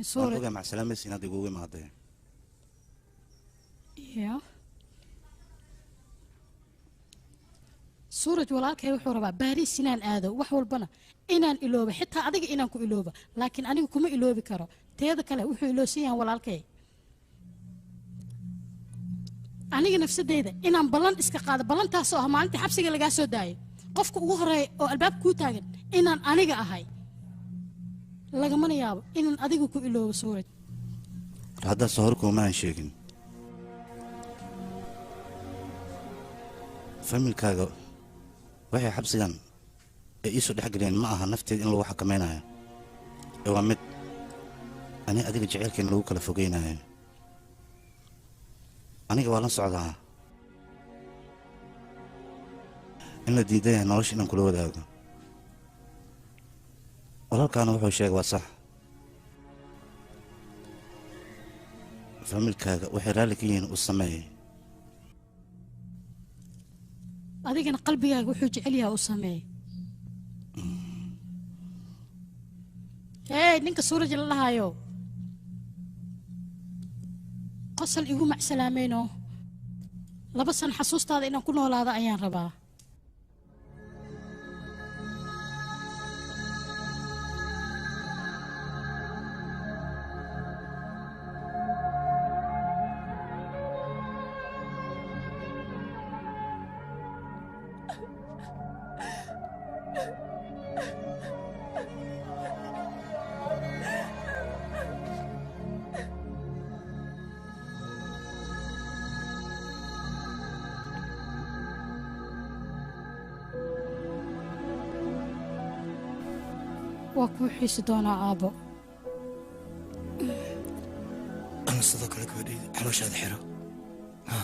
صورة مع سلامة سينا دقوقي ماضي يا صورة ولالك هي وحورة باريس سنان آذو وحول بنا إنان إلوبة حتى أدق إنان كو إلوبة لكن أنا كم إلوبة كرا تيذا كلا وحول إلوسيان ولالك أنا نفس ديدا إنان بلان إسكاقادة بلان تاسوها ما أنت حبسي اللي قاسو داي قفك وغري أو الباب كو تاغن إنان أنيقا أهاي لغمان يابا إنان أدق كو إلوبة صورة هذا صهركو ما نشيكن familkaaga waxay xabsigan ay isu dhaxgaleen ma aha nafteed in lagu xakameeyo ee waa mid ani adiga jaceelkeen lagu kala fogeynayo aniga waa la socdaa in la diiday nolosha inaan kula wadaago walaalkaana wuxuu sheegay waa sax familkaaga waxay raali ka yihiin u sameeyay adigana qalbigaaga wuxuu jecel yahay u sameey ninka suuraj la lahayo qosol igu macsalaameyno 2 san xasuustaada inaan ku noolaado ayaan rabaa وكوحي سدونا أبو أنا صدق لك ودي حلوش هذا حلو ها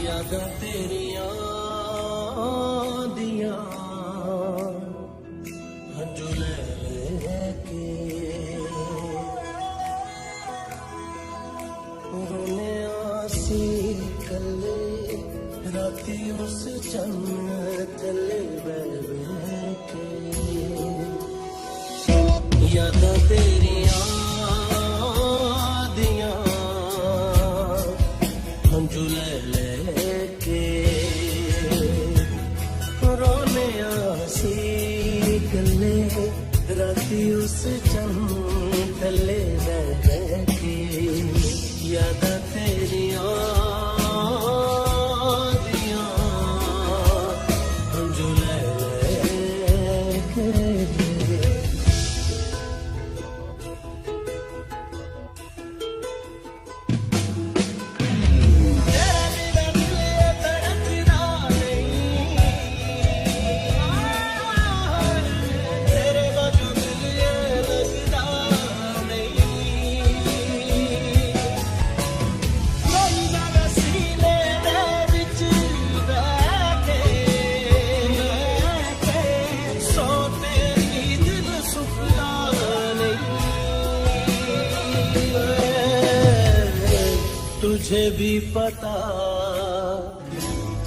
यादा तेरिया दिया हंजुले के रोने आसी कले राती उस चन्न तले बैठे के यादा तेरिया दिया हंजुले राती उस चंदले बैठी याद तेरिया दिया जुले तुझे भी पता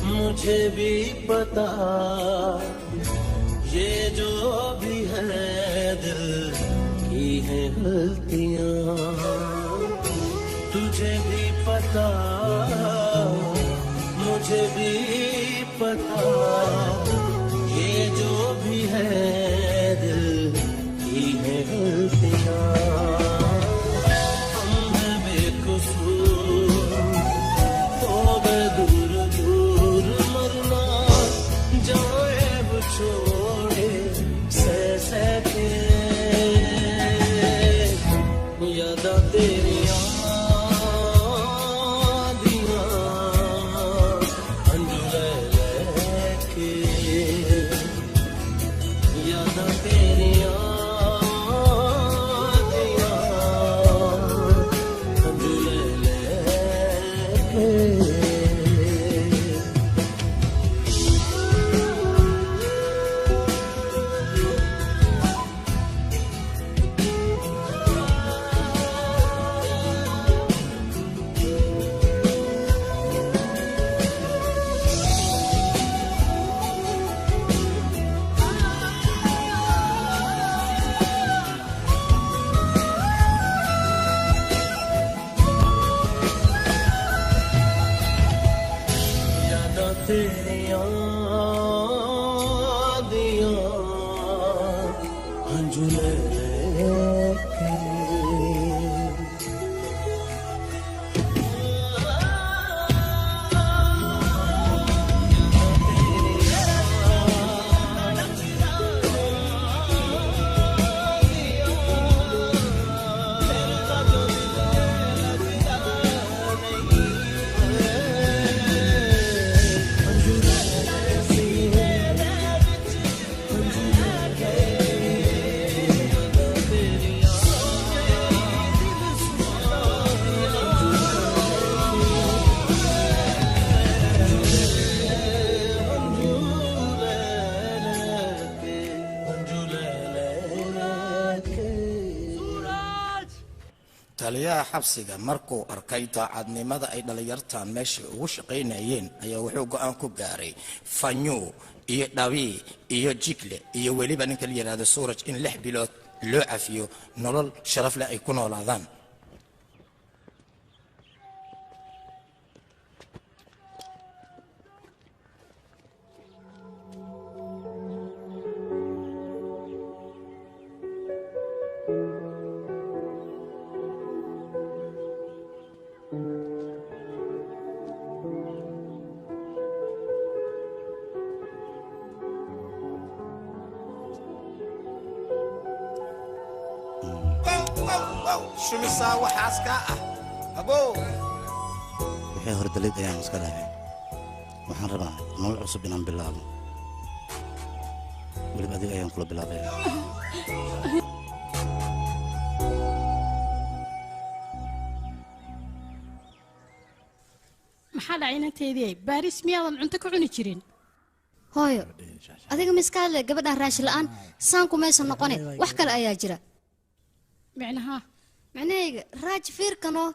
मुझे भी पता ये जो भी है दिल की है गलतियां तुझे भी पता मुझे भी पता ये जो भी है दिल की है गलतियां के taliyaha xabsiga markuu arkay daacadnimada ay dhalinyartan meesha ugu shaqaynayeen ayaa wuxuu go'aan ku gaaray fanyu iyo dhawi iyo jikle iyo weliba ninka la yiraahdo suuraj in 6 bilood loo cafiyo nolol sharaf leh ay ku noolaadaan. shumisa waxaas ka ah abo wixii hor dalid ayaan iska dhahay waxaan rabaa nolol cusub inaan bilaabo weliba adiga ayaan kula bilaabaya maxaa dhacay inanteedii baaris miyaadan cunto ka cuni jirin hooyo adiga miskaale gabadhan raashi la'aan saanku maysan noqone wax kale ayaa jira micnaha macnahayga raaj fiirkanoo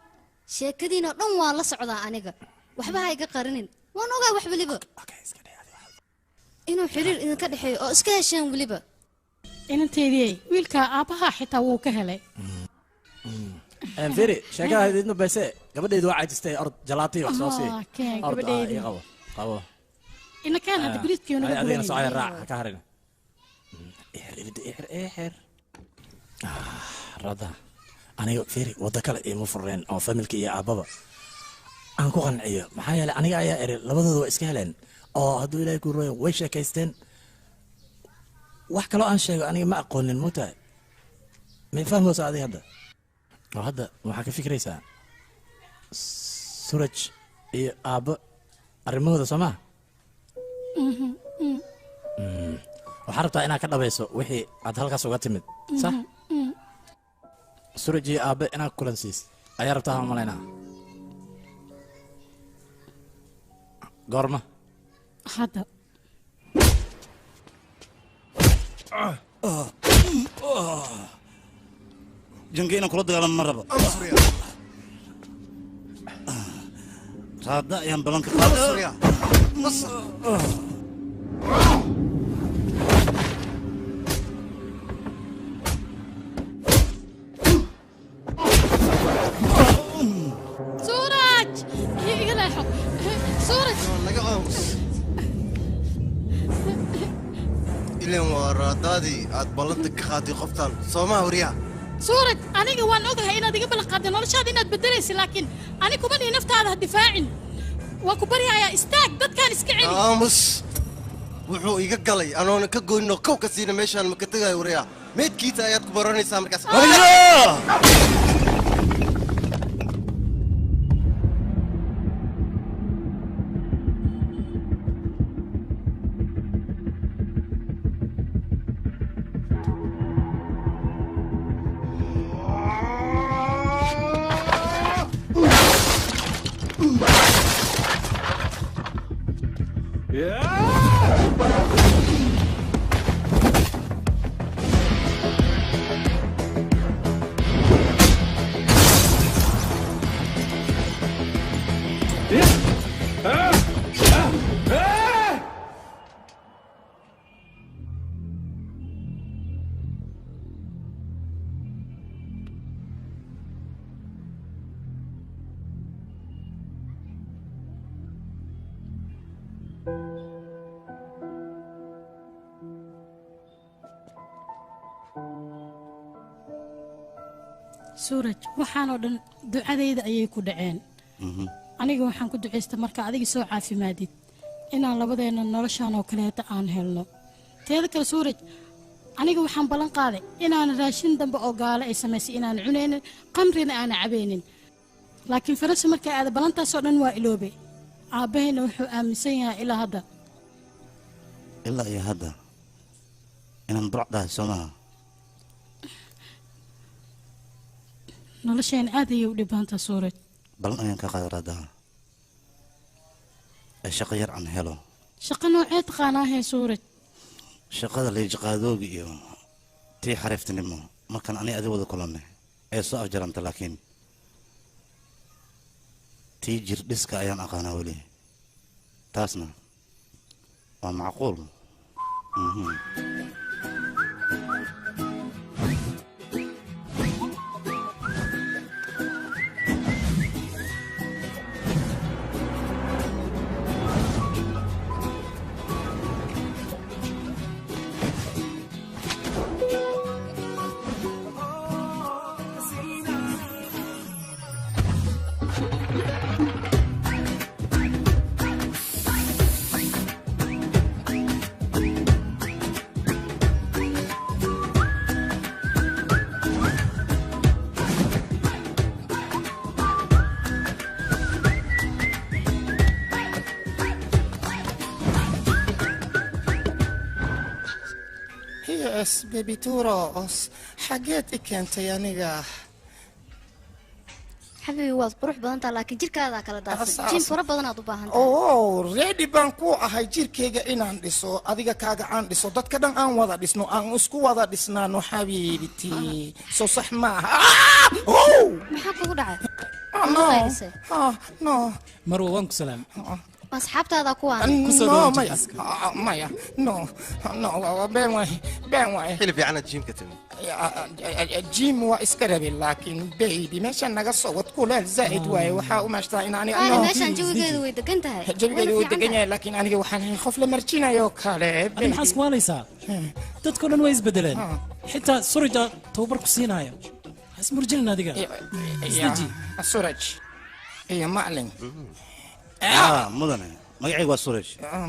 sheekadiinoo dhan waan la socdaa aniga waxba ha iga qarinin waan ogaa wax weliba inuu xiriir idinka dhexeeyo oo iska hesheen weliba inanteedii wiilka aabbaha xitaa wuu ka helay firi sheekada idin bayse gabadheedu waa caajistay ord jalaati wax soo sii gabadheedii qabo ina kaan hadda biriidkii unaga adigana soo raac ka harin rada aniga firi wada kale ima fureen oo familka iyo aababa aan ku qanciyo maxaa yeelay aniga ayaa eri labadooda waa iska heleen oo hadduu ilaahay ku rooyo way sheekaysteen wax kaloo aan sheego aniga ma aqoonin mugtahay may fahmaysa adiga hadda oo hadda waxaa ka fikraysaa suraj iyo aabbo arrimahooda soo maa waxaa rabtaa inaad ka dhabayso wixii aad halkaas uga timid sax suraj iyo aabbe inaad kulansiis ayaa rabtaa ma malaynaa goorma hadda janka inaan kula dagaalamo ma rabo raada ayaan balanka suuraj iga leexo suuraj laga aamus ileen waa raadaadii aad ballanta ka qaaday qoftaan soomaa wariyaa suuraj aniga waan ogahay inaad iga ballan qaadday noloshaada inaad beddelaysa laakiin ani kuma dhihi naftaada ha difaacin waa ku baryayaa istaag dadkaan iska celi aamus wuxuu iga galay anoona ka goynno kow ka siina meeshaan maka tegaayo wariyaa meydkiisa ayaad ku baranaysaa markaas suuraj waxaanoo dhan ducadayda ayay ku dhaceen aniga waxaan ku ducaystay marka adiga soo caafimaadid inaan labadeenna noloshaan oo kaleeta aan helno teeda kale suuraj aniga waxaan ballan qaaday inaan raashin dambe oo gaale ay samaysay inaan cunaynin qamrina aana cabaynin laakiin farasa markay aada ballantaasoo dhan waa iloobe aabbahayna wuxuu aaminsan yahay ilaa hadda ilaa iyo hadda inaan burc dhahay soo maaha nolosheen aad ayay u dhibaantaa suuraj ballan ayaan ka qaaday raadaha ee shaqo yar aan helo shaqo noocee taqaanaahee suuraj shaqada liijaqaadooga iyo tii xariiftinimo markaan ani adi wada kulannay ee soo afjaranta laakiin tii jir dhiska ayaan aqaanaa weli taasna waa macquul Yes, baby Turos. Xageed i keentay aniga. xabibi waad qurux badan tahay laakiin jirkaadaa kala daadsan jin fara badan aad u baahan tahay Oh, ready baan ku ahay jirkeyga inaan dhiso, adiga kaaga aan dhiso, dadka dhan aan wada dhisno, aan isku wada dhisnaano xabiibti. Soo sax maaha. Oh! maxaa kugu dhacay No. Qaylisay. No. marwa waan ku salaam asxaabtaada kuwaan No, maya. Maya. No. No, been waay. xilib fiican aad jiimka timi جيم واسكربي لكن بيبي ماشي انا قصوت كل زائد واي وحا وماشتا ان waana انا meeshaan jawigeedu way degan tahay جبت ودقني لكن انا وحان خوف لمرجينا يو كالي ani maxaa isku waalaysaa dadkao dhan way isbedeleen xitaa surija tababar ku siinaya ha ismurjinin adiga isdeji سورج يا معلم mudane magacaygu waa suraj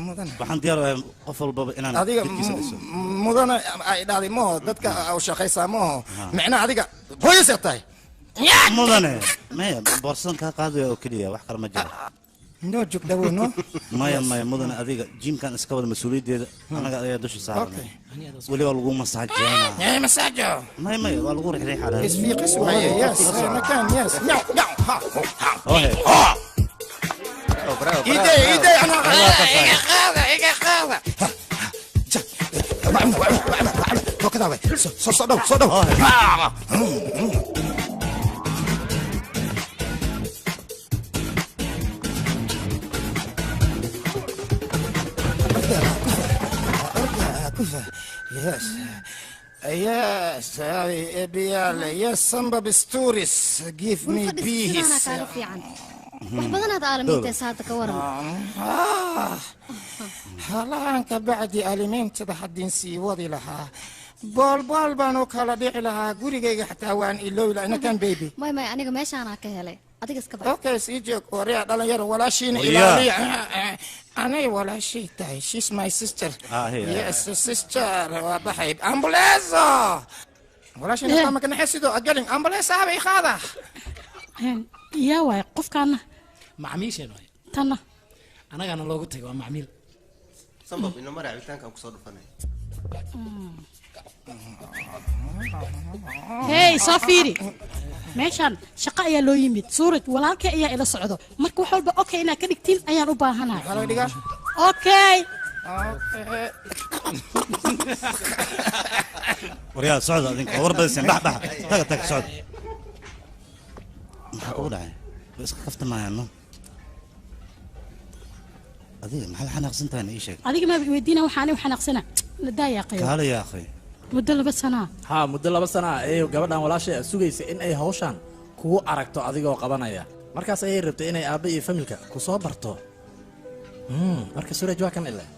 مدن waxaan diyaar u ahay qof walbaba inaan adiga jidkiisa dhiso mudana ay dhaaday mo dadka u shaqaysaa mo macna adiga hooyasay tahay mudane maya boorsadan kaa qaadaya oo keliya wax kale ma jiro noo joog dhawo no maya mudane adiga jiimkan iska wada mas-uuliyaddeeda annaga ayaa dusha saaranay weliba lagu masaajeynaa يا مساجو maya waa lagu rixriixaa اس في قسوه يس مكان يس نو نو ها ايدي انا ايجا خاذة كذا صدق يس يس هذه بيال يس somebody stories give me peace kaaga fiican wax badan aad aalamiintays hadda ka waran هلا بعدي ألمنت بحدين سي وضي لها بول بانو كلا ديع لها قولي حتى وان إلو لأنه كان بيبي may may aniga meeshaanaa ka helay adiga iska bax اوكي سيجيك وريا دالا يرو ولا شيء إلى أنا ولا شيء تاي she's my sister هي yes sister وبحيب أمبوليزو ولا شيء نقام كنا حسيدو أجلين أمبوليز هذا خاذا yaa waay qofkaana macmiisheen waay tanna anagana loogu tagay waa macmiil sabab ina mara cabitaankan kusoo dhufanay hey soo fiiri meeshaan shaqo ayaa loo yimid suuraj walaalkay ayaa ila socdo marka wax walba okay inaad ka dhigtiin ayaan u baahanahay هلا ديجا okay waryaa socda adinka war badaysan bax taga socda maxaa ugu dhacay way iska kaftamayaano adiga maxaa la xanaaqsan tahay ii sheeg adiga ma weydiina waxaan u xanaaqsana nadaaya qayo kaala yaa akhay muddo 2 sano ها muddo 2 sano ah ee gabadhan walaashay sugaysa in ay hawshan kugu aragto adigoo qabanaya markaas ay rabtay inay aabba iyo familka ku soo barto marka suraj waa kan ilaa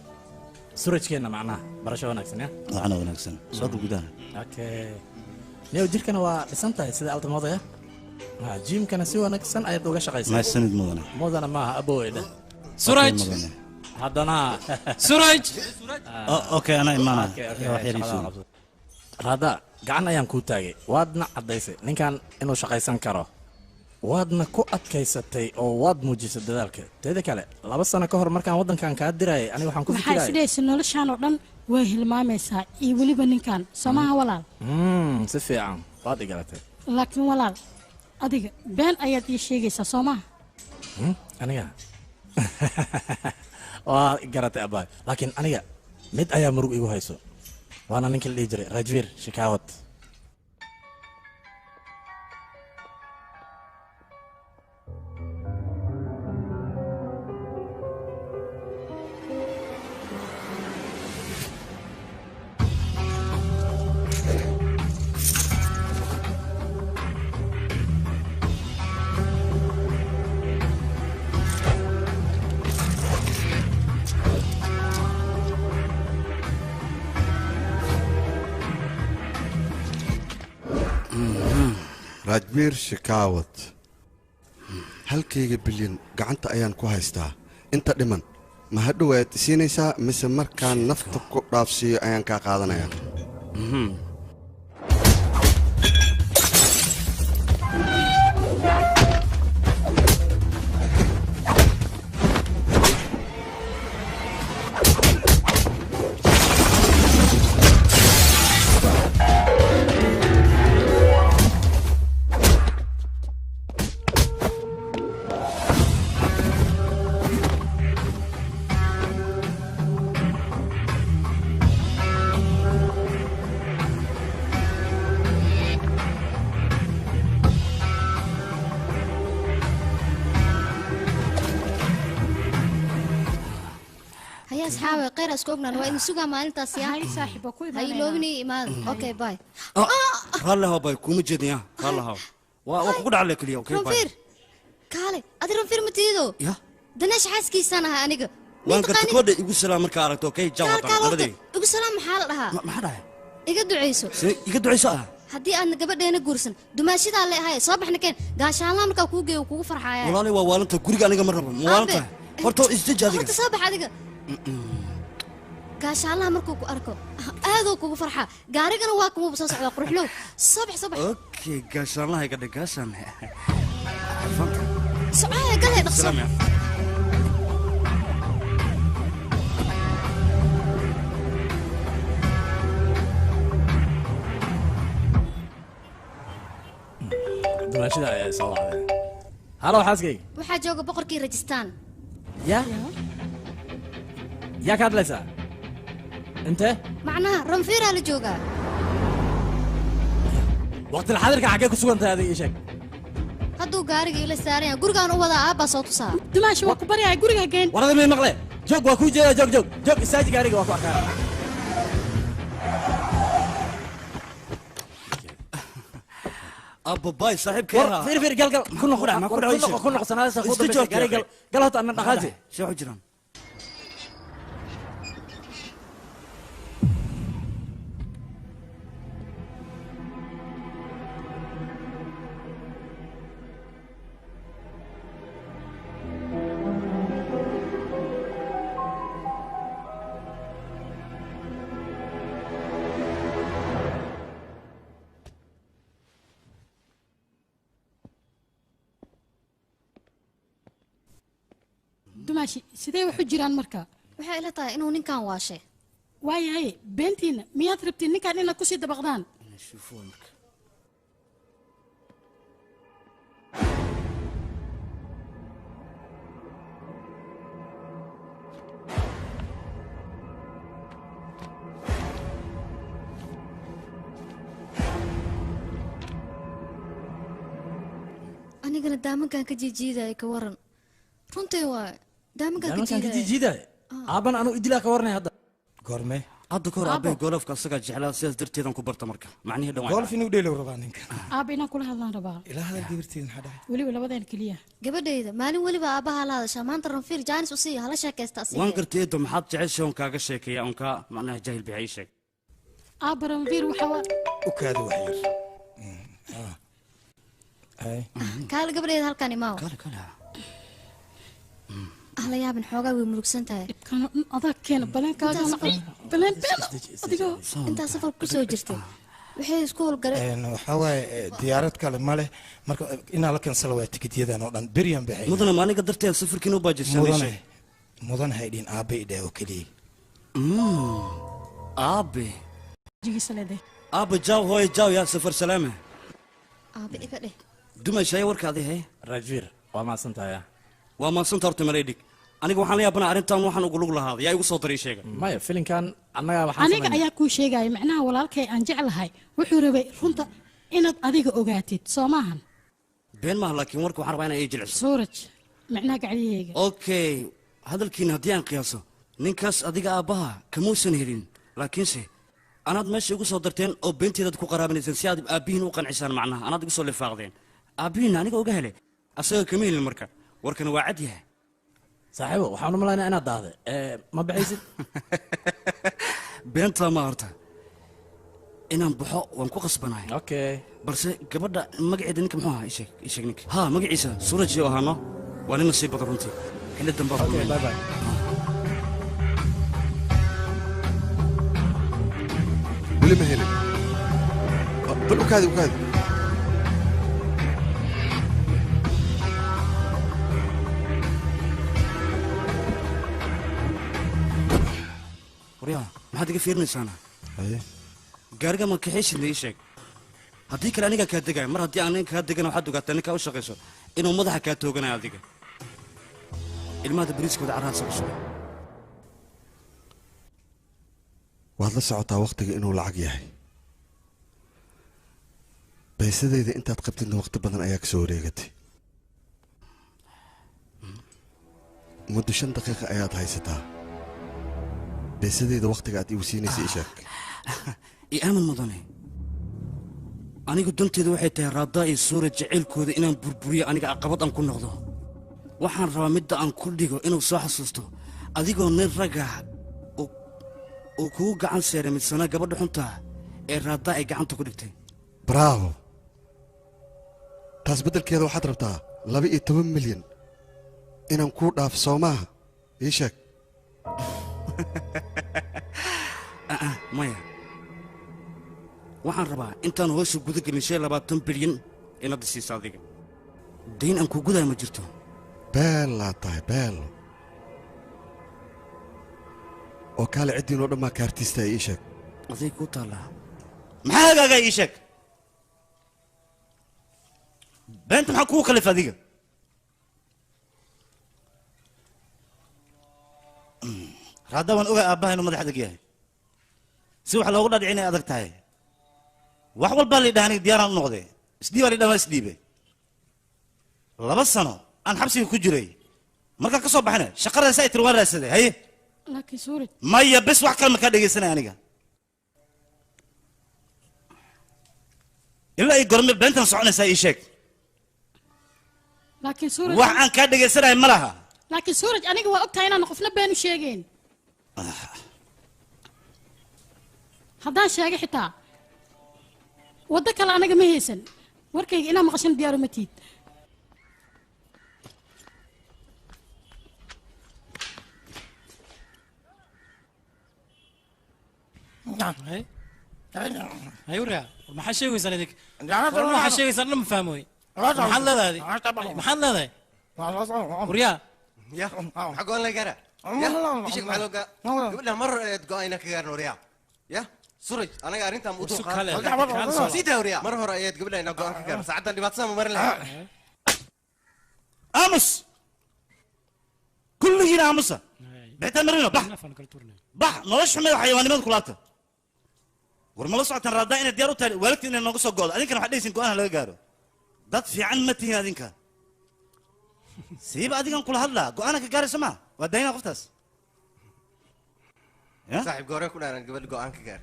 surajkeena macnaha barasho wanaagsan ya waxana wanaagsan soo gudaha okay neew jirkana waa dhisan tahay sida altamada ya jiimkana si wanaagsan ayaad uga shaqaysaa ma sanid mudana maaha abooyda suraj haddana suraj okay ana imaana rada gacan ayaan kuu taagay waadna caddaysay ninkan inuu shaqaysan karo waadna ku adkaysatay oo waad muujisay dadaalka teeda kale 2 sano ka hor markaan waddankan kaa dirayay aniga waxaan ku maxaa fikirayay isdheysay noloshaan oo dhan way hilmaamaysaa iyo weliba ninkan samaha walaal si fiican waad igalatay laakiin walaal adiga been ayaad ii sheegaysaa soomaha aniga waa garatay abaay laakiin aniga mid ayaa murug igu hayso waana ninka la dhihi jiray rajvir shikaawad raajbiir shikaawad halkayga bilyan gacanta ayaan ku haystaa inta dhiman ma hadhow aad siinaysaa mise markaan nafta ku dhaafsiiyo ayaan kaa qaadanayaa أصحابي غير أسكوبنا لو إن سوق مال تاسيا هاي صاحبة كوي هاي لوبني إيمان أوكي باي هلا هو باي كوم جديا هلا هو وأقول عليك اليوم أوكي باي رنفير كالي أدري رنفير متيدو يا دناش حاسكي سنة أنيقة وأنا قلت كود يقول سلام مركارك أوكي جاوا طبعا بدي يقول سلام محل لها ما حدا يقدر عيسو يقدر عيسو haddii aadna gabadheena guursan dumaashida alle ahay soo baxna keen gaashaanla markaa kuu geeyo kugu farxaaya walaali waa waalanta guriga aniga ma rabo ma waalanta horta isdeji adiga horta soo bax adiga gaashaanlaha markuu ku arko aadoo kugu farxa gaarigana waa kuma soo socda quruxlow soo bax okay gaashaanlaha iga dhig gaashaan socaya galay dhaqso dumaashida ayaa soo wacday halo xaaskayga waxaa jooga boqorkii rajistaan yaa yaa ka hadlaysaa intee macnaha ranfiiraa la joogaa waqtila xadirka xaggee ku sugan tahay adiga ii sheeg hadduu gaariga ila saaran yahay gurigaan u wadaa aabbaa soo tusaa dumaashi waa ku baryahay guriga geen warada may maqle joog waa kuu jeedaa joog istaaji gaariga waa ku arkaa أبو باي صاحب كيرها فير قال كنا خدع ما كنا سنة خدع قال هات أنا دخلت شو حجران dumaashi sidee wax u jiraan marka waxay ila tahay inuu ninkan waashay waayahay beentiina miyaad rabtiin ninkan inaad kusii dabaqdaan anigana daamankan ka jiijiidaya ka waran runtii waa daamankan ka jiijiidaya aaban anu idilaa ka warnay hadda goorme hadda kahor aabbahay golofka asagaa jeclaa sidaas darteedan ku barta marka macnihii dhan golf inuu dheelow rabaa ninka aabba inaan kula hadlaan rabaa ilaa hadal gabarteeda maxaa dhahay weliba labadeen keliya gabadhayda maalin weliba aabbaha la hadashaa maanta ranfiir jaanis u siiya hala sheekaysta asiga waan gartay eedo maxaad jeceshay oon kaaga sheekeeya oon kaa macnaha jaahil bixi ii sheeg aabba ranfiir waxaa u kaada wax yar kaale gabadhayda halkan imaaw la yaabin xoogaa way murugsan tahay adag keena intaa safar ku soo jirtay waxay isku howlgaleen waxaa waaye diyaarad kale ma leh marka inaa la kansala waa tikidyadan oo dhan beryan baxay mudana maaniga darteed safarkiin u baajisay mudan haydhin aabe idhaa oo keliya aabe aabe jaaw hooy jaaw yaa safar salaama aabe iga dheh dumashaye warkaadi hay rajviir waa maadsantahay waa maadsanta horta mareydhig aniga waxaan la yaabanaa arrintan waxaan ugu lug lahaaday yaa igu soo daray sheega maya filinkan annaga waxaan aniga ayaa kuu sheegaya macnaha walaalkay aan jeclahay wuxuu rabay runta inaad adiga ogaatid soo maahan been maaha laakiin warka waxaan rabaa inaa ii jilciso suuraj macnaha gacdiyahayga okay hadalkiina haddii aan qiyaaso ninkaas adiga aabbaha kamuusan helin laakiinse anaad meesha igu soo darteen oo beenteedaad ku qaraabanayseen si aad aabbihiin u qancisaan macnaha anaad igu soo lifaaqdeen aabbihiinna aniga oga hele asaga kama helin marka warkana waa cad yahay saaxiibo waxaan u malaynaa inaad daahday ma baxaysid beentaa ma horta inaan baxo waan ku qasbanahay okay balse gabadha magaceeda ninka muxuu ahaa ii sheeg ninka haa magaciisa suuraj oo ahaano waa nin nasiib badan runtii xilli dambe okay bye bye weli ma helin bal ukaadi waryaa maxaad iga fiirinaysaana haye gaariga ma kaxaysidna ii sheeg haddii kale anigaa kaa degaya mar haddii aan nin kaa degana waxaad ogaataa ninkaa u shaqayso inuu madaxa kaa tooganayo adiga ilmahada bariiskooda carraadsa u suga waad la socotaa wakhtiga inuu lacag yahay baysadayda intaad qabtidna wakhti badan ayaa ka soo wareegatay muddo 5 daqiiqa ayaad haysataa baysadayda wakhtiga aad igu siinaysa ii sheeg ii aamin mudane anigu danteedu waxay tahay raadaa iyo suura jacaylkooda inaan burburiyo aniga caqabad aan ku noqdo waxaan rabaa midda aan ku dhigo inuu soo xasuusto adigoo nin ragga uu kugu gacan seeray midsana gabadha xuntaa ee raadaa ay gacanta ku dhigtay bravo taas beddelkeeda waxaad rabtaa 12 milyan inaan kuu dhaafo soo maaha ii sheeg maya waxaan rabaa intaan hoosha guda gelin 25 bilyan inaad isiisa adiga dayn aan ku gudayo ma jirto beellaa tahay beello oo kaale ciddiinoo dhammaa kaartiista ii sheeg aday kuu taallaa maxaa hagaagaa ii sheeg beenta maxaa kugu kalif adiga raadda waan ogaa aabbaha inuu madax adag yahay si wax loogu dhadhici inay adag tahay wax walbaa la yidhaha aniga diyaaraan u noqdee isdhiibaa la yidhaha waa isdhiibe 2 sano aan xabsiga ku jiray markaan ka soo baxana shaqadaasa ay tiri waan raadsaday haye laakiin suuraj maya bes wax kale makaa dhegaysanaya aniga ilaa ay gorme beentan soconaysaa ii sheeg laakiin suuraj wax aan kaa dhegaysanaya ma laha laakiin suuraj aniga waa ogtahay inaan qofna been u sheegeen haddaan sheegay xitaa waddo kale anaga ma haysan warkayga inaa maqashan diyaaru ma tiid هيوريا ما حد شيء يسأل ذيك ما حد شيء يسأل ما فهموي محل هذا محل هذا وريا يا حقون لك أنا يا إيش معلوقة قبل مرة تقاينا كجار وريا يا سورج أنا قاعد أنت موضوع سيدها وريا مرة رأيت قبل أن أقول كجار ساعات اللي بتصام مرة لها أمس كل هنا أمسة بيتمرنا بح نوش حمل حيواني ما كلاته ورملا ساعتين رادين الديار وتالي ولكن إن نقص الجول أذين كانوا حديثين كونا لا جارو ضد في عن متين أذين كان سيب أذين كل هذا كونا كجار سما ودينا قفتاس صاحب جوري كنا أنا قبل جوان كجار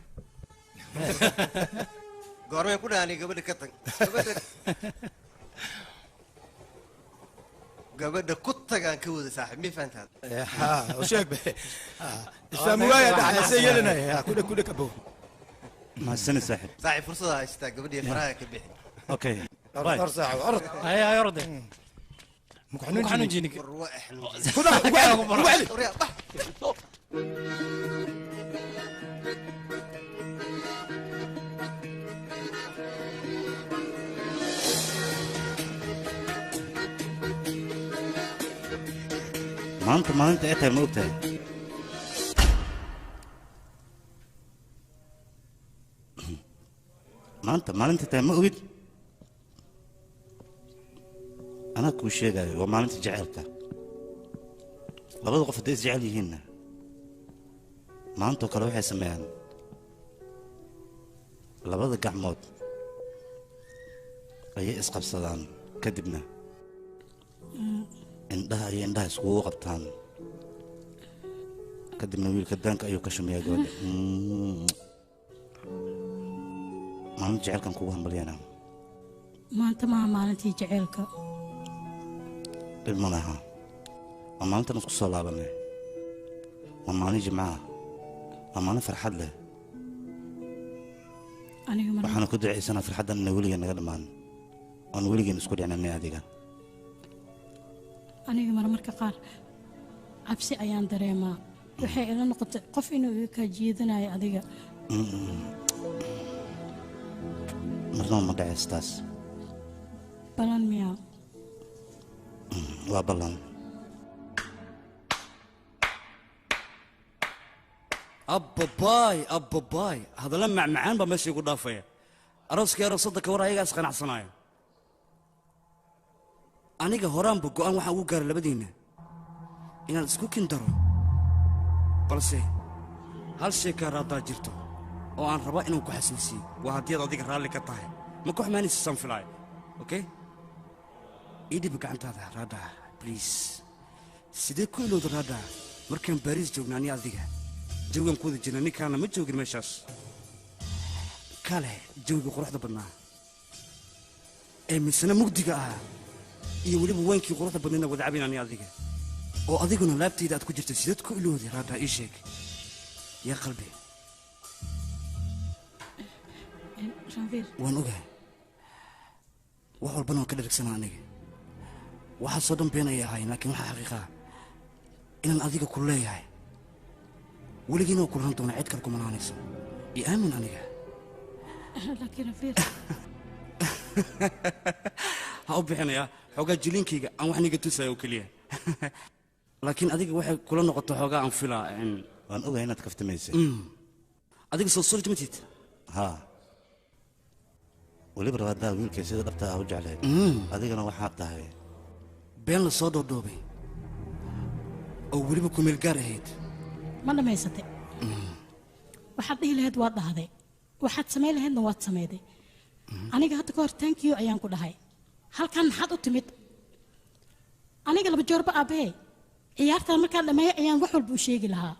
جوري كنا أنا قبل كتن قبل كتة كان كود صاحب مي فهمت ها وشاك به الفاموية ده سيلنا يا كده كبو مع السنة صاحب صاحب فرصة هاي قبل يفرها كبيح اوكي أرض ساعة أرض هيا يرضي مكحنون جينك ما انت ايه ما قلتها ما انت ما قلت انا كل شيء قال وما انت جعلته لابد قف ديس جعلي هنا ما انتو كانوا waxay sameeyaan labada gacmood ayay isqabsadaan kadibna indhaha iskugu qabtaan kadibna wiilka daanka ayuu ka shumeeyaa gabadha maalin jecelkan kugu hambalyaana maanta maaha maalintii jecelka dhib ma laha waa maalintan isku soo laabanay waa maalin jimcaha waa maalin farxad leh aniga mar waxaan ku duceysanaa farxaddan inay weligeed naga dhammaan oon weligeed isku dhicnay adiga aniga marmarka qaar cabsi ayaan dareemaa waxay ila noqotay qof inuu iga kaa jiidanayo adiga marnaba ma dhaceystaas balan miyaa waa ballan abbabaay hadalla macmacaan baa meesha igu dhaafaya arooskii aroosada ka war ayagaa isqanacsanaayo aniga horaanba go'aan waxaan ugu gaaray labadiinna inaan isku kin daro balse hal shay kaa raaddaa jirto oo aan rabaa inaan ku xasuusiyo waa haddii aad adiga raalli ka tahay ma ku xumaanaysa saan filaayo okay ii dhiba gacantaada raadhaa bliis sidee ku ilowda raadhaa markaan baariis joogna ani adiga jawigan ku wada jirna ninkaana ma joogin meeshaas kale jawiga quruxda badnaa ee misana mugdiga ah iyo weliba weynkii quruxda badnayna wada cabin ani adiga oo adiguna laabtayda aad ku jirta sideed ku ilowday raadhaa ii sheeg yaa qalbi waan ogahay wax walbana waan ka dheragsanaa aniga waxaasoo dhan been ayay ahaayeen laakiin waxaa xaqiiqaa inaan adiga ku leeyahay weligiina oo kulan doona cid kale ku manaanayso iyo aamin aniga ha u bixinayaa xoogaa jiliinkayga aan wax niga tusaya oo keliya laakiin adiga waxay kula noqoto xoogaa aan filaa waan ogahay inaad kaftamaysay adiga soo surj matid haa weliba rabaadaa wiilkay sida dhabta ah u jeclayd adigana waxaad tahay been la soo dhoodhoobay oo weliba ku meel gaar ahayd ma dhammaysatay waxaad dhihi lahayd waad dhahday waxaad samayn lahaydna waad samayday aniga hadda ka hor tankiyo ayaan ku dhahay halkan maxaad u timid aniga laba joorba aabahey ciyaartaan markaan dhammeeyo ayaan wax walba u sheegi lahaa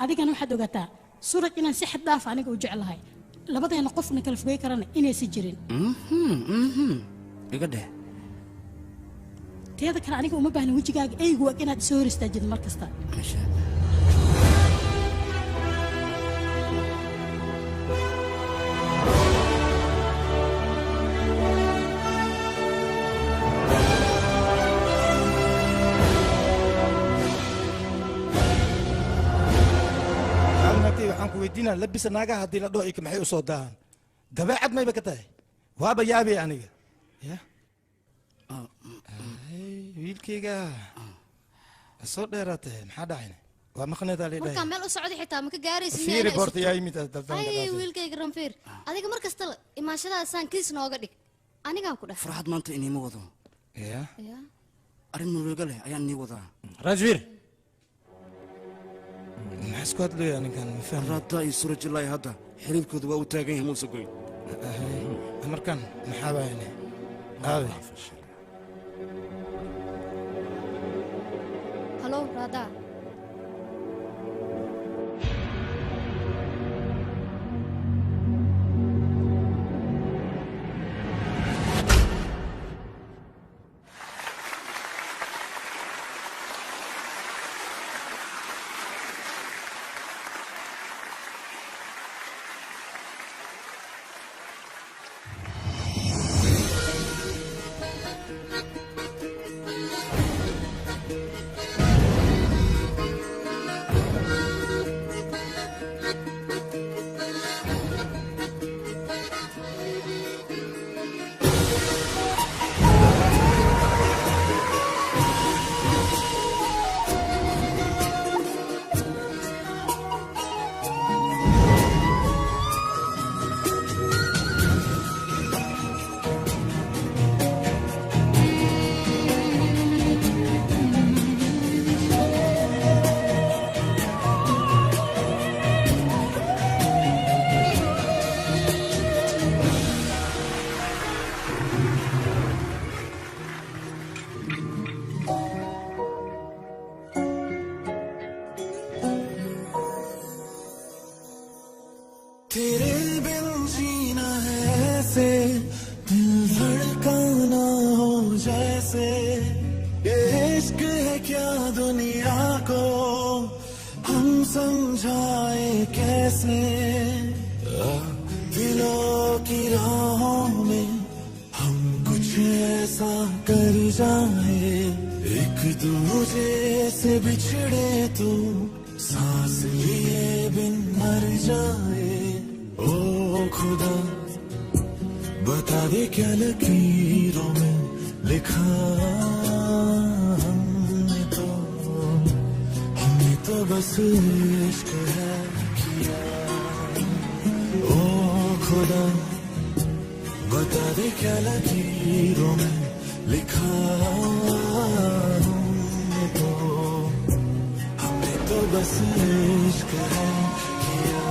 adigana waxaad ogaataa suraj inaan si xad dhaaf aniga u jeclahay labadeena qofna kala fogey karana inaysan jirin iga dheh teeda kale aniga uma baahna wejigaaga eygu waa inaad isoo hor istaajid mar kasta waxaan ku weydiinaa labisa naagaha haddii la dhaho ika maxay u soo daahan dabeecad mayba ka tahay waaba yaabay aniga ya wiilkayga soo dheeraa tahay maxaa dhacayna waa maqneedaa leedhahay markaan meel u socday xitaa ma ka gaaraysid fiiri boorta yaa yimid ay wiilkayga ranfiir adiga mar kasta imaanshadaasaan kiis nooga dhig anigaan ku dhahay farxad maanta iniima wado ya arrin mulwelga leh ayaan inii wadaa rajwiir maxaa isku hadlaya ninkan ma fahmi raaddaa iyo suraj ilaahi hadda xiriirkooda waa u taagan yahay muuse goyn markan maxaa baayne aabe halo raadaa समझाए कैसे दिलों ऐसा कर जाए एक दूजे से बिछड़े तो सांस लिए बिन मर जाए ओ खुदा बता दे क्या लकीरों में लिखा हमने तो बस इश्क है किया ओ खुदा बता दे क्या लकीरों में लिखा हमने तो बस इश्क है किया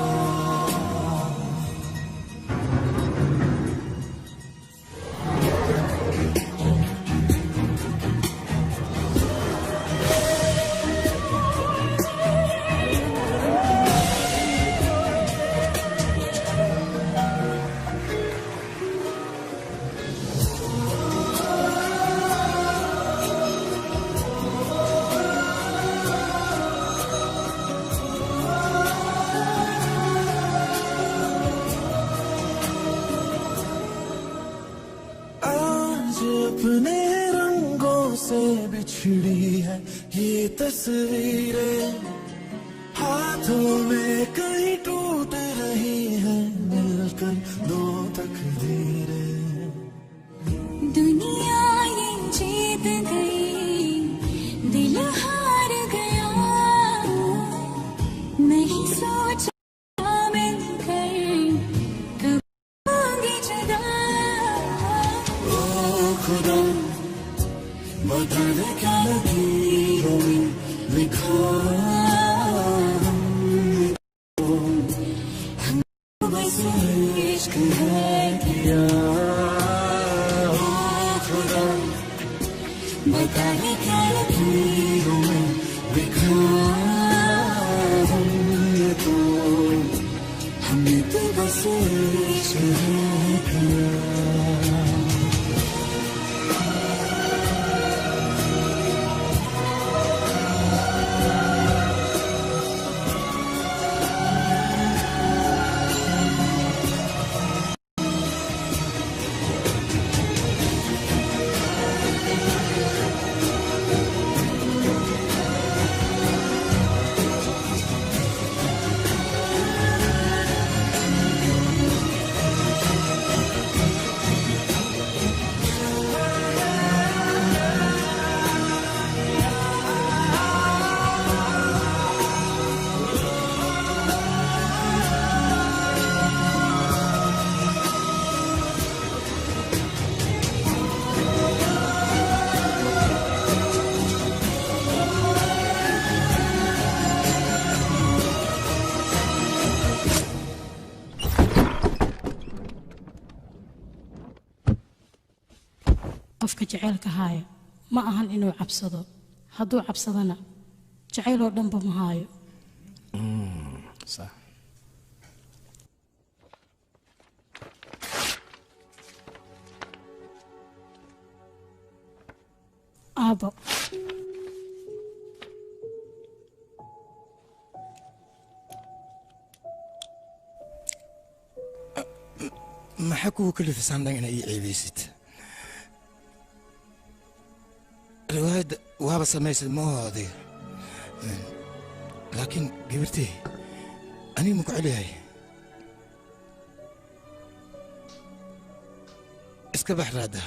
अपने रंगों से बिछड़ी है ये तस्वीरें हाथों में कहीं टूट रही है मिलकर दो तकदीरें दुनिया ये जीत गई दिल हार गया नहीं सोचा मिलकर कब होंगे जुदा खुदा बता दे क्या लकीरों में लिखा हमने बस इश्क है किया खुदा बता दे क्या लकीरों में लिखा हमने तो बस इश्क है किया qofka jaceylka haayo ma ahan inuu cabsado hadduu cabsadana jacayl oo dhanba ma haayo صح aabo maxaa kugu kalifisaan dhan inay ii ceebeysid riwaayadda waaba samaysad maaho adiga laakiin gabirtey aniga ma ku celiyahay iska bax raadda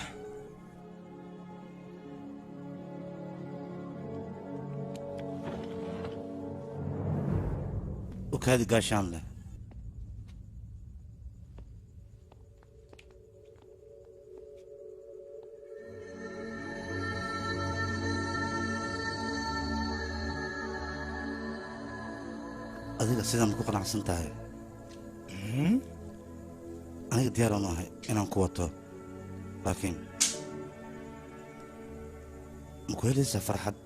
وكادي قاشان له adiga sidaan ku qanacsan tahay aniga diyaar aan ahay inaan ku wato laakiin ma ku helaysaa farxad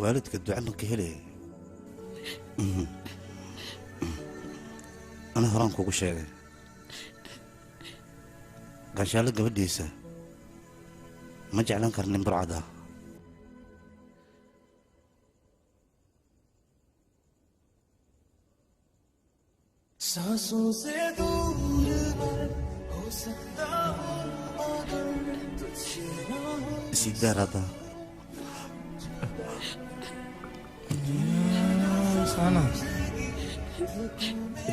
waalidka duca ma ka helaya ana horaan kugu sheegay gaashaalo gabadhiisa ma jeclan kara nin burcad ah सांसों से दूर isidaa raada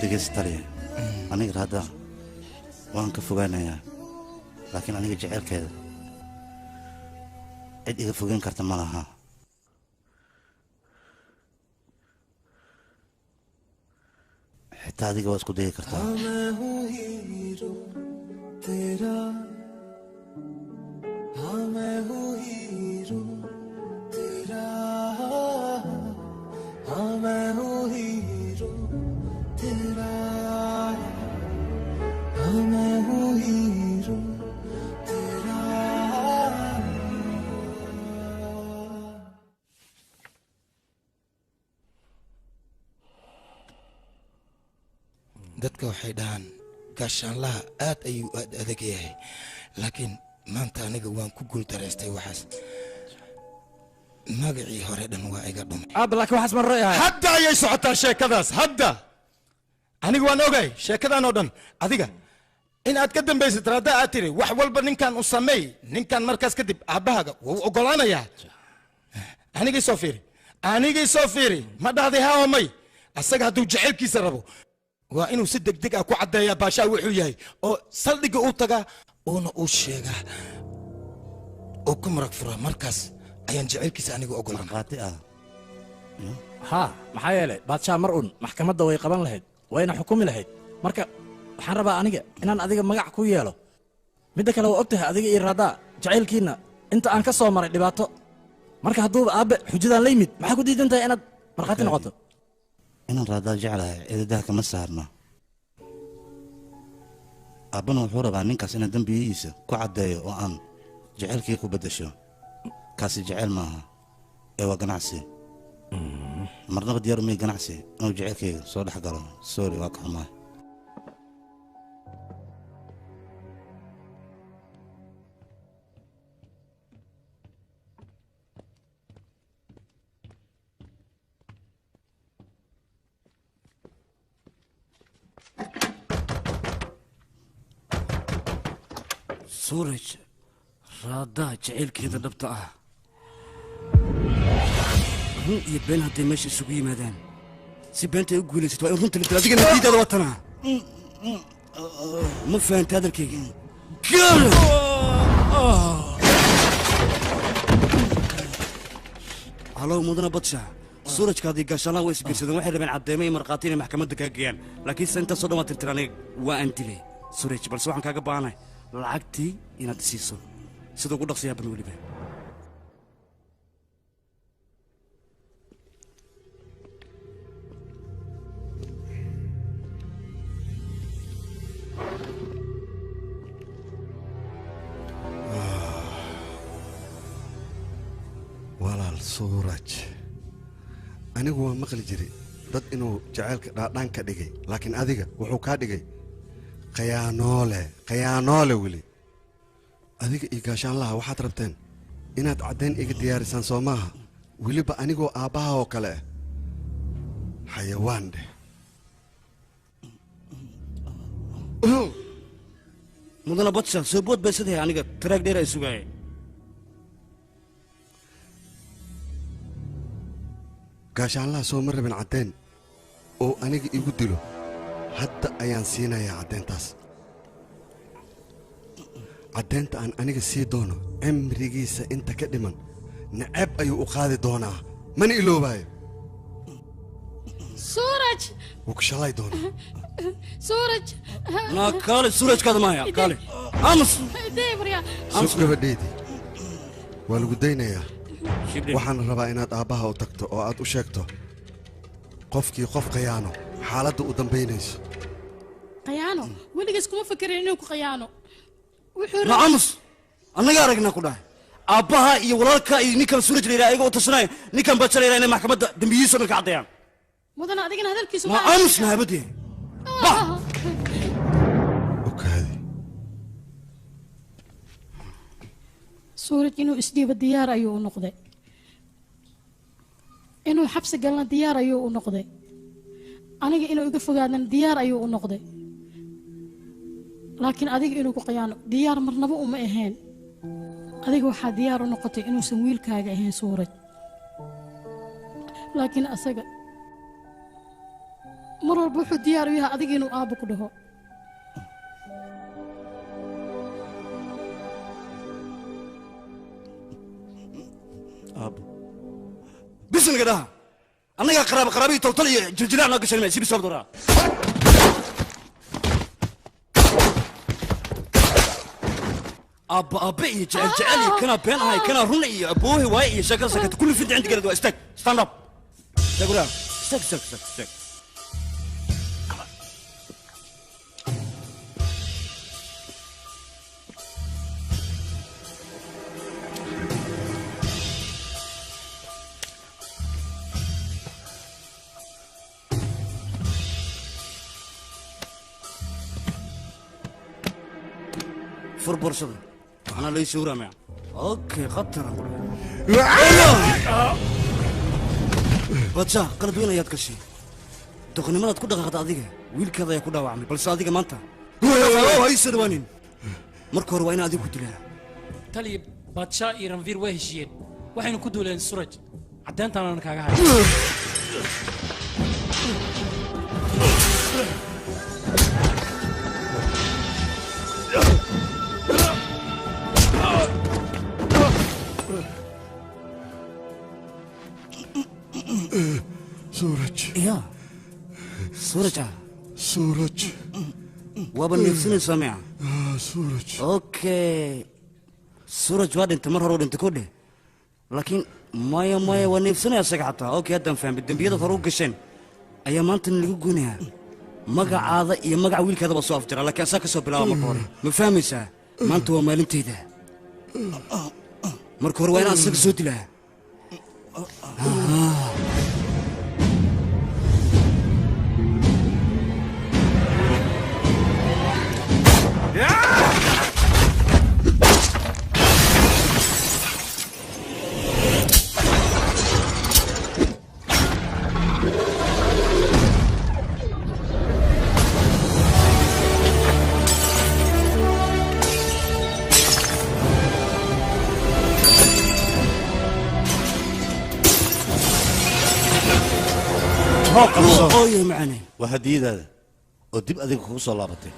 dhegeysta taliya aniga raada waan ka fogaanayaa laakiin aniga jecelkeeda cid iga fogeyn karta ma laha xitaa adiga waa isku dayi kartaa dadka waxay dhahaan gaashaanlaha aad ayuu adag yahay laakiin maanta aniga waan ku guuldareystay waxaas magacii hore dhan waa iga dhumay laakiin waxaas marro yahay hadda ayay socotaa sheekadaas hadda aniga waan ogay sheekadan oo dhan adiga in aad ka dambaysid raada aad tiri wax walba ninkan u sameey ninkan markaas kadib aabbahaaga wuu ogolaanayaa anigii soo fiiri ma dhahday haa oo may asaga hadduu jecelkiisa rabo waa inuu si degdeg ah ku caddeeyaa baashaa wuxuu yahay oo saldhigga uu tagaa uuna uu sheegaa oo ku marag fura markaas ayaan jecelkiisa aniga ogolaan qaati ah haa maxaa yeelay baadshaa mar un maxkamadda way qaban lahayd wayna xukumi lahayd marka waxaan rabaa aniga inaan adiga magac ku yeelo midda kale waa og tahay adiga iyo raadaa jacaylkiinna inta aan ka soo maray dhibaato marka hadduuba aabbe xujadaan la yimid maxaa ku diidan tahay inaad markhaati noqoto inaan raadaa jeclahay eedadaha kama saarna aabbana wuxuu rabaa ninkaas inaan dembiyihiisa ku caddeeyo oo aan jecelkii ku beddesho kaasi jecel maaha ee waa ganacsi marnaba diyaar umay ganacsi inuu jecelkayga soo dhex galo sorry waa ka xumaay suuraj raadaa jacaylkeeda dhabta ah run iyo been hadday meesha isugu yimaadaan si beentay u guulaysato waa in runta la dila adigana diidaada watanaa ma fahanta hadalkayga halow mudana badsha suurajkaadii gaashaalaha way isbiirsadeen waxay rabeen caddeemo iyo markhaati inay maxkamadda kaa geeyaan laakiin se intaasoo dhan waa tirtir aniga waa aan dilay suuraj balse waxaan kaaga baahanahay lacagtii inaad isiiso sida ugu dhaqsiyaa ban weliba walaal suuraj anigu waa maqli jiray dad inuu jacaylka dhaadhaan ka dhigay laakiin adiga wuxuu kaa dhigay khayaanoole weli adiga iyo gaashaanlaha waxaad rabteen inaad caddayn iga diyaarisaan soo maaha weliba anigoo aabbaha oo kale ah xayawaan dheh mudana badsha soo bood bay sidahay aniga taraag dheer ay sugaayeen gaashaanlaha soo ma rabin caddayn oo aniga igu dilo hadda ayaan siinayaa caddayntaas caddaynta aan aniga sii doono cimrigiisa inta ka dhiman nacab ayuu u qaadi doonaa mana iloobaayo suuraj wuu ku shalay doonaa suuraj naa kaale suurajkaada maaya kaale aamus sug gabadheydii waa lagu daynayaa waxaan rabaa inaad aabbaha u tagto oo aad u sheegto qofkii qof khayaano xaaladda u dambaynayso khayaano weligiis kuma fakerin inuu ku khayaano naamus annaga aragnaa ku dhahay aabbaha iyo walaalka iyo ninkan suuraj la yidhaha ayagoo u tashanaya ninkan baja la yidhaha inay maxkamadda dembiyihiisoo dhan ka caddeeyaan mudana adigana hadalkiisu naamus nahabadee okaadi suuraj inuu isdhiibo diyaar ayuu u noqday inuu xabsi galna diyaar ayuu u noqday aniga inuu iga fogaadana diyaar ayuu u noqday laakiin adiga inuu ku khayaano diyaar marnaba uma ahayn adiga waxaa diyaar u noqotay inuusan wiilkaaga ahayn suuraj laakiin asaga mar walba wuxuu diyaar u yahay adiga inuu aabbo ku dhaho بسم الله أنا قرابي توصل جلجلة ناقص الماء سيب صبرا أبي جعلي كنا بين هاي كنا روني أبوه واي شكل سكت كل فيد عندك كده استك ستاند أب تقول استك فور بورصة أنا ليس ورا أوكي خطر باتشا قلبينا يا تكشي دخلني ما تكون دقيقة هذيك ويل كذا يكون دواعمي بل صادق ما أنت هاي سدوانين مركور وين هذيك قلت لها تالي باتشا إيرانفير وهشين وحين كدوا لين سرج عدين تانا نكاغا سورج يا سورج وابن نفسني سامع سورج اوكي سورج واد انت مرة انت كله لكن مايا ونفسني اسق حتى اوكي هذا فاهم بالدنبيده فاروق قشن ايام انت اللي قونها مقع هذا يا مقع ويل كذا بصوف ترى لكن اساك سو بلا مقوري ما فاهميسا ما انت ومالنتيده مركور وين اسق صوت له هوقف معنا وهديد هذا ودب أذيك خصوصا لابتين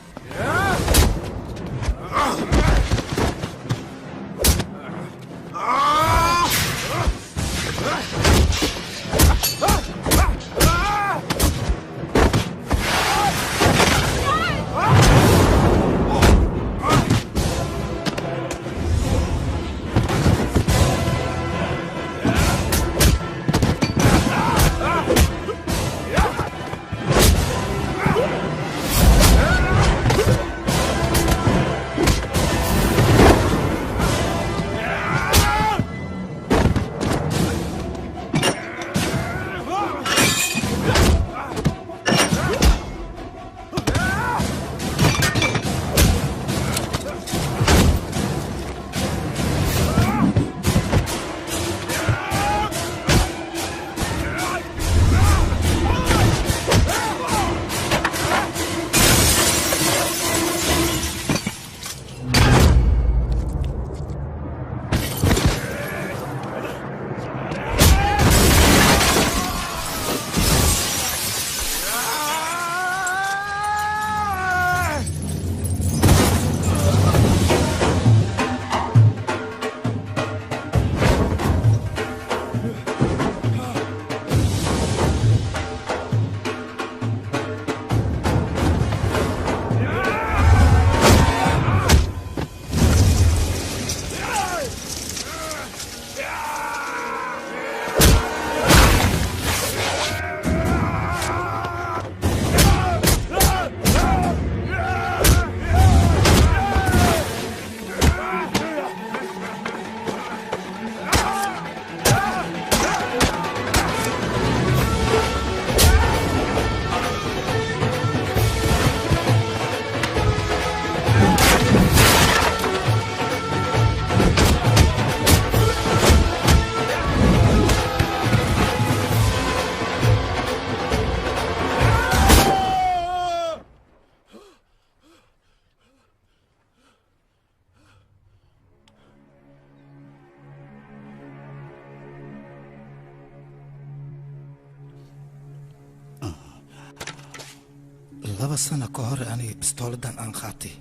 2 sano ka hor aniga bistooladan aan qaatay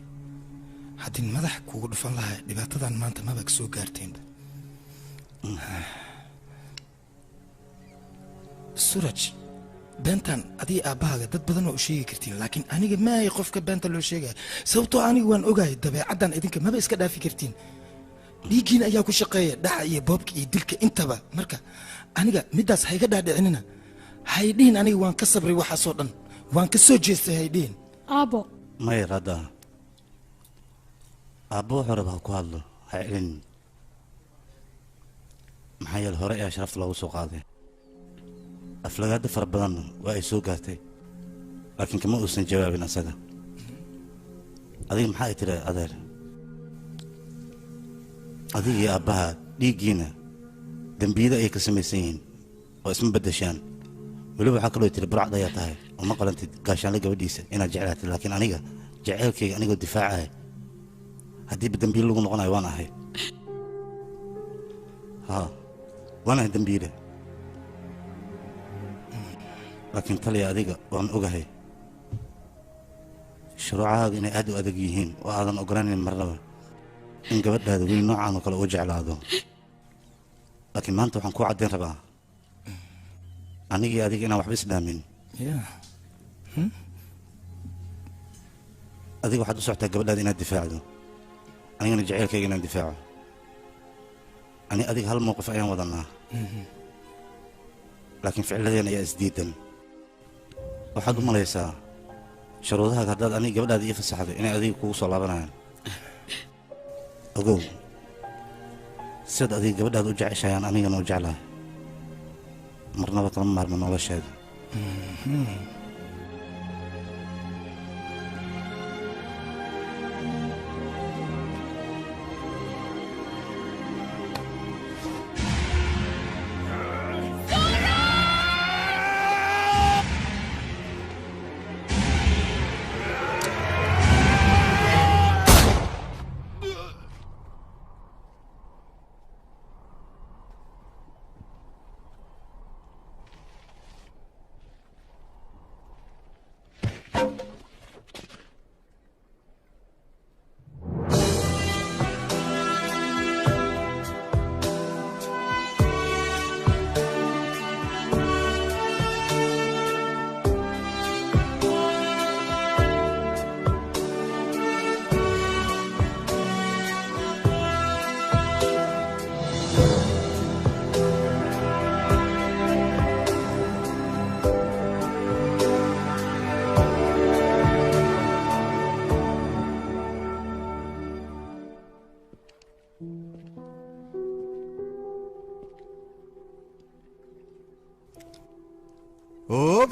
haddii madax kugu dhufan lahaa dhibaatadan maanta maba ka soo gaarteenba suraj beentan adii aabbahaaga dad badan oo u sheegi kartiin laakiin aniga maahay qofka beenta loo sheegaya sababtoo aniga waan ogahay dabeecaddan idinka maba iska dhaafi kartiin dhiiggiina ayaa ku shaqeeya dhaca iyo boobka iyo dilka intaba marka aniga middaas hayga dhaadhicinina haydhihin aniga waan ka sabray waxaasoo dhan waan ka soo jeestay haydhihin aabo maya radda aabbo wuxuu rabaa ku hadlo ha celin maxaa yeele hore ayaa sharafta loogu soo qaaday aflagaada fara badanna waa ay soo gaartay laakiin kama uusan jawaabin asaga adiga maxaa ay tiri adeer adigii aabbaha dhiiggiina dembiyada ayay ka samaysan yihiin oo isma beddeshaan weliba waxaa kaloo tiri burcad ayaa tahay oo ma qalantid gaashaanle gabadhiisa inaad jeclaatid laakiin aniga jaceylkayga anigoo difaacaya haddiiba dembiile lagu noqonayo waan ahay haa waan ahay dembiile laakiin taliya adiga waan ogahay shuruucahaaga inay aad u adag yihiin oo aadan ogolaanayn marnaba in gabadhaada weli noocaan oo kale u jeclaado laakiin maanta waxaan kuu caddayn rabaa anigii adiga inaan waxba isdhaamin adiga waxaad u socotaa gabadhaada inaad difaacdo anigana jaceylkayga inaan difaaco adiga hal mowqif ayaan wadanaa laakiin ficiladeen ayaa isdiidan waxaad u malaysaa shuruudahaaga haddaad aniga gabadhaada ii fasaxday inay adiga kugu soo laabanayaan ogow sidaad adiga gabadhaada u jeceshayaan anigana u jeclahay marnaba kama maarmo nolosheeda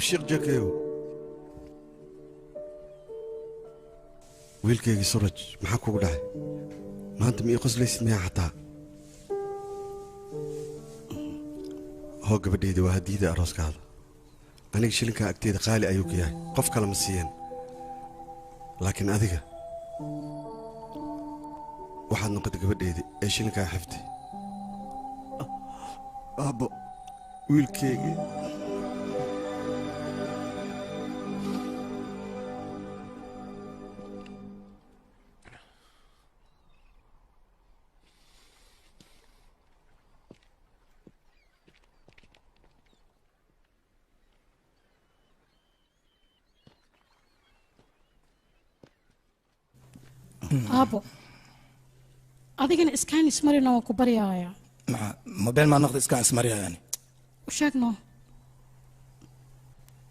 sheekh jakeew wiilkaygii suraj maxaa kugu dhacay maanta ma ii qoslaysid miyaa xataa hoo gabadhayda waa hadiyada arooskaada aniga shilinkaa agteeda qaali ayuu ka yahay qof kale ma siiyeen laakiin adiga waxaad noqotay gabadhayda ee shilinkaa xifday aabbo wiilkaygii aabo adigana iskaan ismarina waan ku baryaaya mobeel maa noqda iskaan ismariyaya yani u sheegno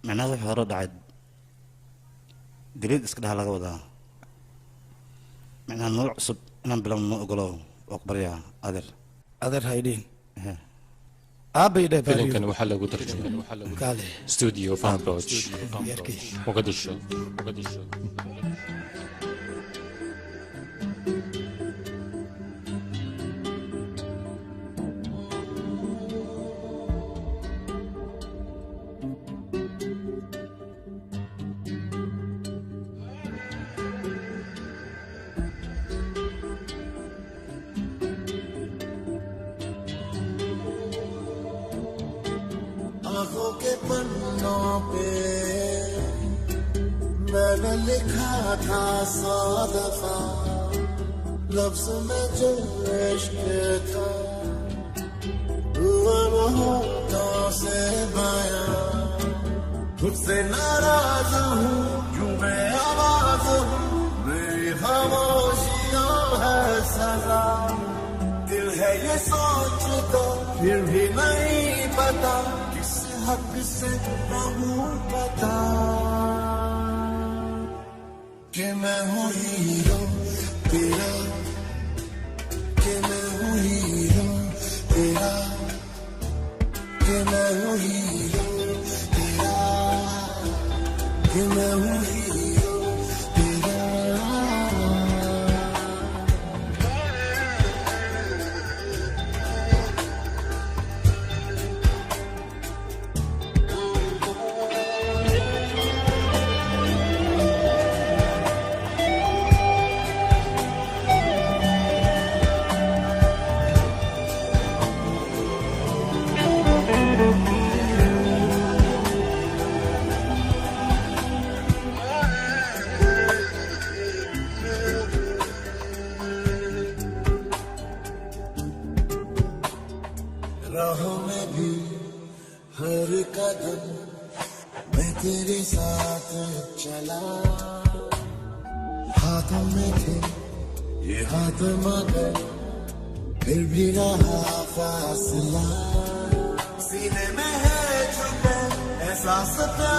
macnaha wixii hore dhacay daliid iska dhaha laga wadaa macnaha nolol cusub inaan bilowno ma ogolo waa ku baryaa adeer haydhiin aabay dhe filimkan waxaa lagu tarjumay studio Farmroach Mogadisho आंखों के पन्नों पे मैं मैंने लिखा था 100 दफा लफ्ज में जो इश्क था हुआ मोहब्बतों से बयां तुझसे नाराज हूँ क्यों मैं आवाज हूँ मेरी खामोशियों है सजा दिल है ये सोचता फिर भी नहीं पता किस हक से कहूँ पता कि मैं हूँ हीरो तेरा कि मैं हूँ हीरो तेरा कि मैं हूँ हीरो तेरा कि मैं हूँ हीरो तेरा राहों में भी हर कदम मैं तेरे साथ चला हाथों में थे ये हाथ मगर फिर भी रहा फासला सीने में है छुपा एहसास प्यार